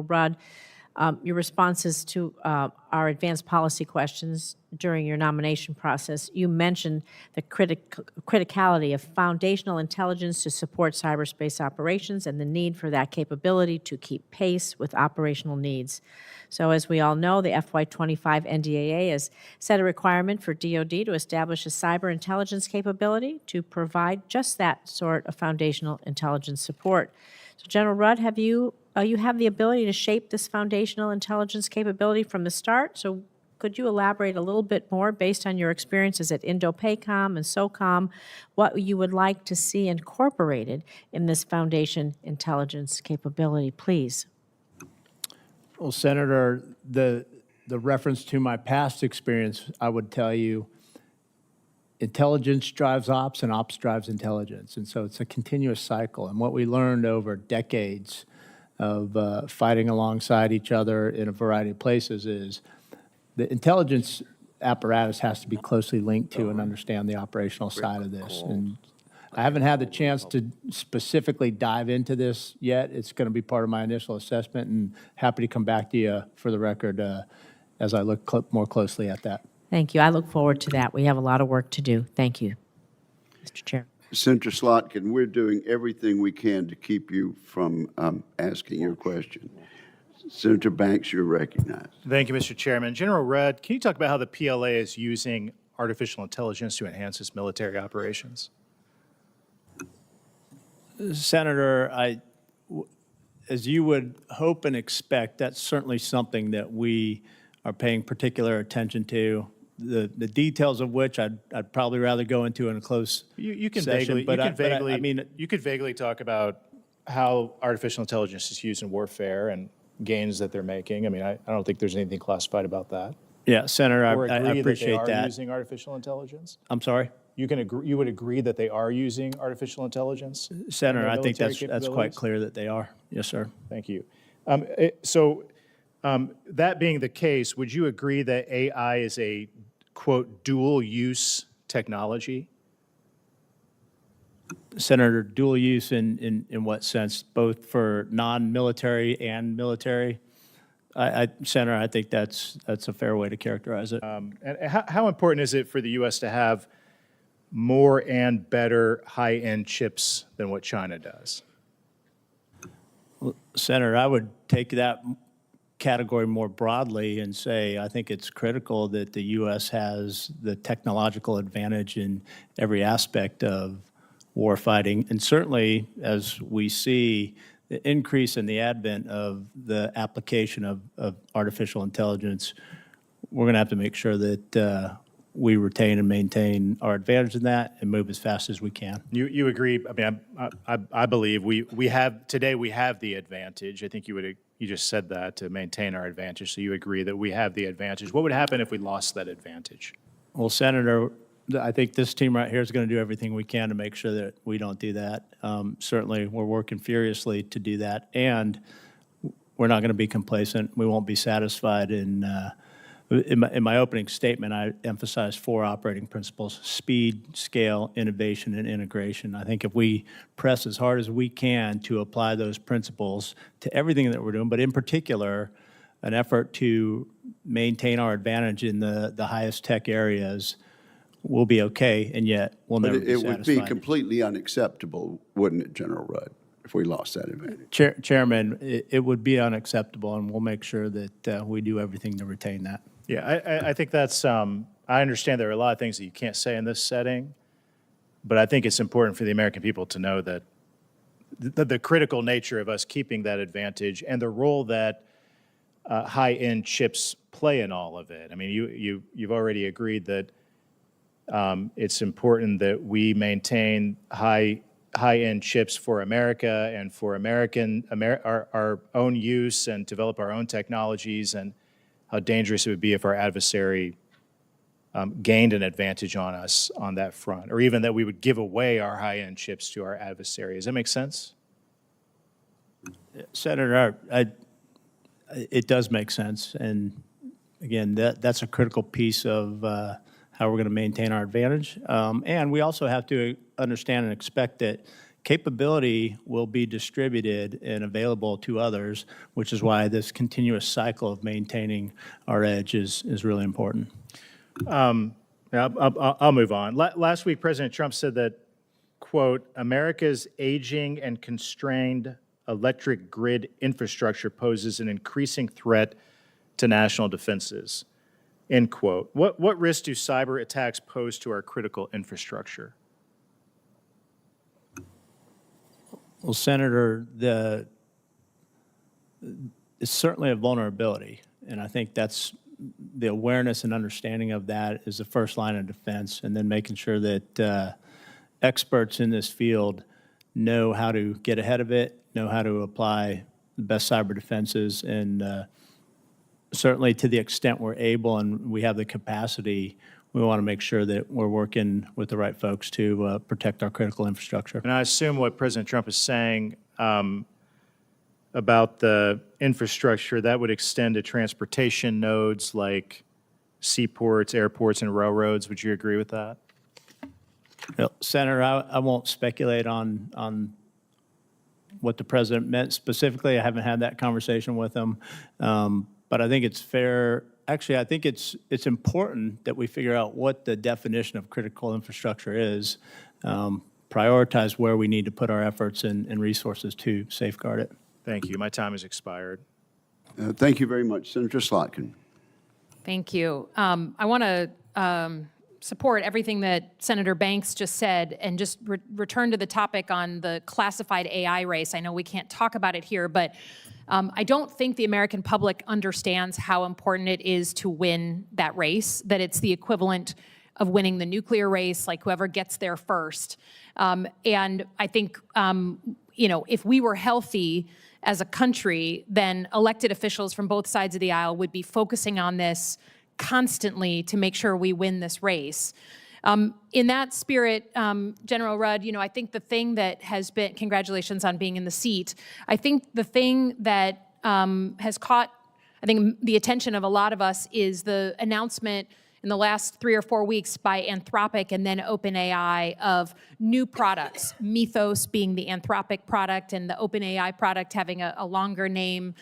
Rudd, your responses to our advanced policy questions during your nomination process. You mentioned the criticality of foundational intelligence to support cyberspace operations and the need for that capability to keep pace with operational needs. So as we all know, the FY25 NDAA has set a requirement for DoD to establish a cyber intelligence capability to provide just that sort of foundational intelligence support. So General Rudd, you have the ability to shape this foundational intelligence capability from the start. So could you elaborate a little bit more based on your experiences at INDOPACOM and SOCOM, what you would like to see incorporated in this foundation intelligence capability, please? Well, Senator, the reference to my past experience, I would tell you, intelligence drives ops and ops drives intelligence. And so it's a continuous cycle. And what we learned over decades of fighting alongside each other in a variety of places is the intelligence apparatus has to be closely linked to and understand the operational side of this. And I haven't had the chance to specifically dive into this yet. It's going to be part of my initial assessment, and happy to come back to you for the record as I look more closely at that. Thank you. I look forward to that. We have a lot of work to do. Thank you, Mr. Chair. Senator Slotkin, we're doing everything we can to keep you from asking your question. Senator Banks, you're recognized. Thank you, Mr. Chairman. General Rudd, can you talk about how the PLA is using artificial intelligence to enhance its military operations? Senator, as you would hope and expect, that's certainly something that we are paying particular attention to. The details of which I'd probably rather go into in a close You can session. you could vaguely talk about how artificial intelligence is used in warfare and gains that they're making. I mean, I don't think there's anything classified about that. Yeah, Senator, Or I agree appreciate that they are that. using artificial intelligence. I'm sorry? You would agree that they are using artificial intelligence? Senator, I think military that's quite clear that they are. Yes, sir. Thank you. That being the case, would you agree that AI is a, quote, dual-use technology? Senator, dual use in what sense? Both for non-military and military? Senator, I think that's a fair way to characterize it. And how important is it for the U.S. to have more and better high-end chips than what China does? Senator, I would take that category more broadly and say I think it's critical that the U.S. has the technological advantage in every aspect of warfighting. And certainly, as we see the increase in the advent of the application of artificial intelligence, we're going to have to make sure that we retain and maintain our advantage in that and move as fast as we can. You agree? I mean, I believe we have the advantage. I think you just said that, to maintain our advantage. So you agree that we have the advantage. What would happen if we lost that advantage? Well, Senator, I think this team right here is going to do everything we can to make sure that we don't do that. Certainly, we're working furiously to do that, and we're not going to be complacent. We won't be satisfied. In my opening statement, I emphasized 4 operating principles: speed, scale, innovation, and integration. I think if we press as hard as we can to apply those principles to everything that we're doing, but in particular, an effort to maintain our advantage in the highest tech areas, we'll be okay, and yet we'll never be satisfied. It would be completely unacceptable, wouldn't it, General Rudd, if we lost that advantage? Chairman, it would be unacceptable, and we'll make sure that we do everything to retain that. Yeah, I think that's, I understand there are a lot of things that you can't say in this setting, but I think it's important for the American people to know that the critical nature of us keeping that advantage and the role that high-end chips play in all of it. I mean, you've already agreed that it's important that we maintain high-end chips for America and for our own use, and develop our own technologies, and how dangerous it would be if our adversary gained an advantage on us on that front, or even that we would give away our high-end chips to our adversary. Does that make sense? Senator, it does make sense, and again, that's a critical piece of how we're going to maintain our advantage. And we also have to understand and expect that capability will be distributed and available to others, which is why this continuous cycle of maintaining our edge is really important. I'll move on. Last week, President Trump said that, quote, America's aging and constrained electric grid infrastructure poses an increasing threat to national defenses, end quote. What risks do cyber attacks pose to our critical infrastructure? Well, Senator, it's certainly a vulnerability, and I think that's the awareness and understanding of that is the first line of defense, and then making sure that experts in this field know how to get ahead of it, know how to apply the best cyber defenses, and certainly to the extent we're able and we have the capacity, we want to make sure that we're working with the right folks to protect our critical infrastructure. And I assume what President Trump is saying about the infrastructure, that would extend to transportation nodes like seaports, airports, and railroads. Would you agree with that? Well, Senator, I won't speculate on what the president meant specifically. I haven't had that conversation with him. But I think it's fair. Actually, I think it's important that we figure out what the definition of critical infrastructure is, prioritize where we need to put our efforts and resources to safeguard it. Thank you. My time has expired. Thank you very much. Senator Slotkin. Thank you. I want to support everything that Senator Banks just said and just return to the topic on the classified AI race. I know we can't talk about it here, but I don't think the American public understands how important it is to win that race, that it's the equivalent of winning the nuclear race, like whoever gets there first. And I think, if we were healthy as a country, then elected officials from both sides of the aisle would be focusing on this constantly to make sure we win this race. In that spirit, General Rudd, I think the thing that has been, congratulations on being in the seat, I think the thing that has caught, the attention of a lot of us is the announcement in the last 3 or 4 weeks by Anthropic and then OpenAI of new products, Mythos being the Anthropic product and the OpenAI product having a longer name.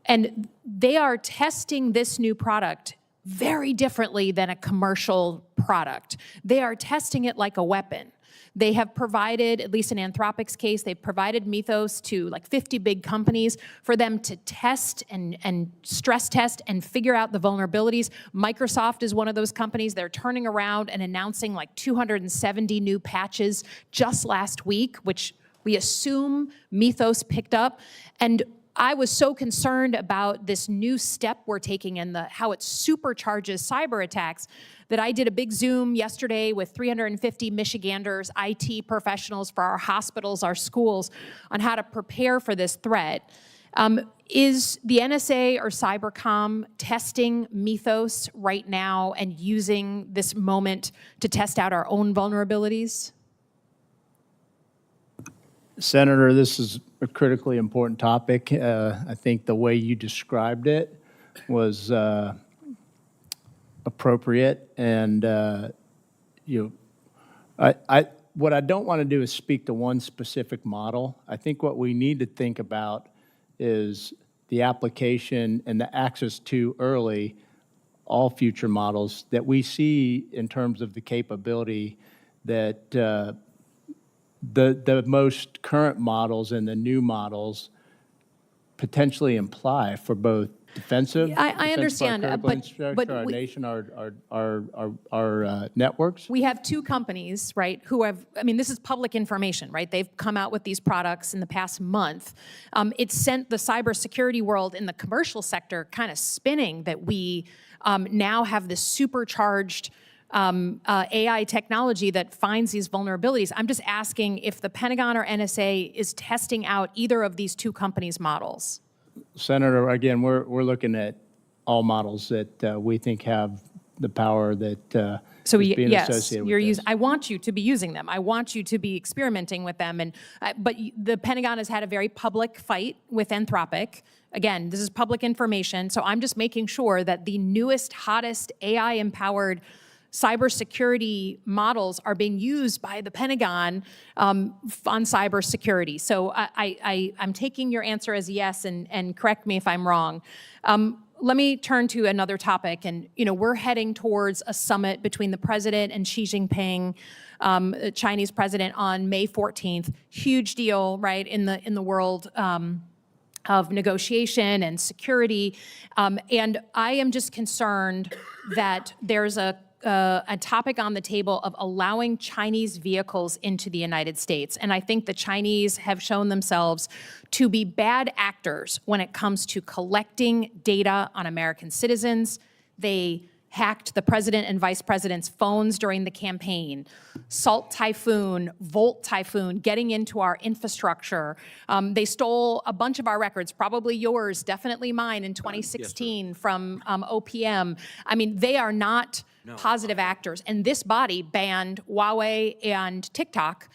And they are testing this new product very differently than a commercial product. They are testing it like a weapon. They have provided, at least in Anthropic's case, they've provided Mythos to like 50 big companies for them to test and stress test and figure out the vulnerabilities. Microsoft is one of those companies. They're turning around and announcing like 270 new patches just last week, which we assume Mythos picked up. And I was so concerned about this new step we're taking and how it supercharges cyber attacks that I did a big Zoom yesterday with 350 Michiganders, IT professionals for our hospitals, our schools, on how to prepare for this threat. Is the NSA or Cybercom testing Mythos right now and using this moment to test out our own vulnerabilities? Senator, this is a critically important topic. I think the way you described it was appropriate, and what I don't want to do is speak to one specific model. I think what we need to think about is the application and the access to early all future models that we see in terms of the capability that the most current models and the new models potentially imply for both defensive. I understand, but our nation, our networks. We have two companies, right, who have, this is public information, right? They've come out with these products in the past month. It sent the cybersecurity world in the commercial sector kind of spinning that we now have this supercharged AI technology that finds these vulnerabilities. I'm just asking if the Pentagon or NSA is testing out either of these two companies' models. Senator, again, we're looking at all models that we think have the power that is being associated with this. I want you to be using them. I want you to be experimenting with them. And but the Pentagon has had a very public fight with Anthropic. Again, this is public information, so I'm just making sure that the newest, hottest AI-empowered cybersecurity models are being used by the Pentagon on cybersecurity. So I'm taking your answer as yes, and correct me if I'm wrong. Let me turn to another topic, and we're heading towards a summit between the president and Xi Jinping, the Chinese president, on May 14th. Huge deal, right, in the world of negotiation and security, and I am just concerned that there's a topic on the table of allowing Chinese vehicles into the United States. And I think the Chinese have shown themselves to be bad actors when it comes to collecting data on American citizens. They hacked the president and vice president's phones during the campaign. Salt Typhoon, Volt Typhoon, getting into our infrastructure. They stole a bunch of our records, probably yours, definitely mine in 2016 from OPM. I mean, they are not positive actors. And this body banned Huawei and TikTok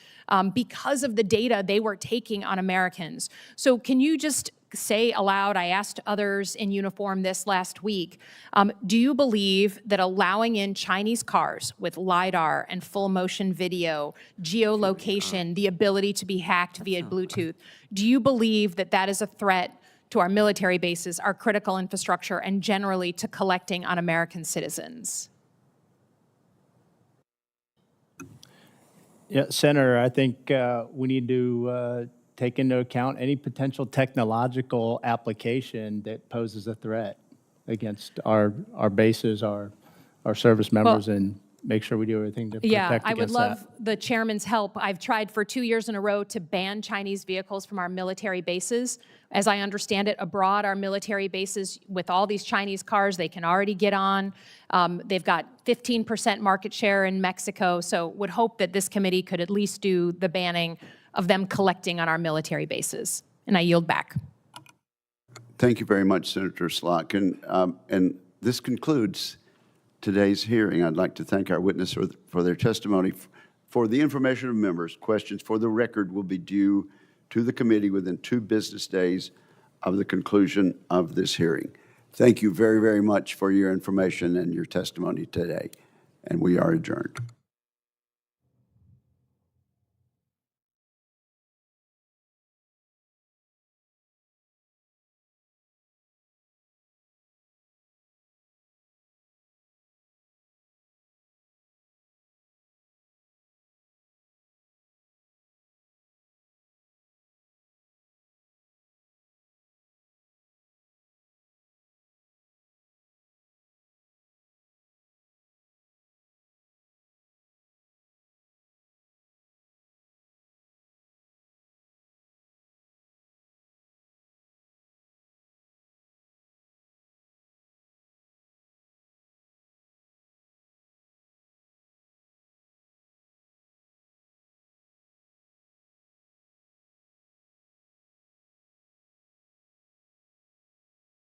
because of the data they were taking on Americans. So can you just say aloud, I asked others in uniform this last week, do you believe that allowing in Chinese cars with LiDAR and full motion video, geolocation, the ability to be hacked via Bluetooth, do you believe that that is a threat to our military bases, our critical infrastructure, and generally to collecting on American citizens? Yeah, Senator, I think we need to take into account any potential technological application that poses a threat against our bases, our service members, and make sure we do everything to protect against that. I would love the chairman's help. I've tried for 2 years in a row to ban Chinese vehicles from our military bases. As I understand it, abroad, our military bases, with all these Chinese cars, they can already get on. They've got 15% market share in Mexico, so would hope that this committee could at least do the banning of them collecting on our military bases. And I yield back. Thank you very much, Senator Slock. And this concludes today's hearing. I'd like to thank our witnesses for their testimony. For the information of members, questions for the record will be due to the committee within 2 business days of the conclusion of this hearing. Thank you very, very much for your information and your testimony today, and we are adjourned.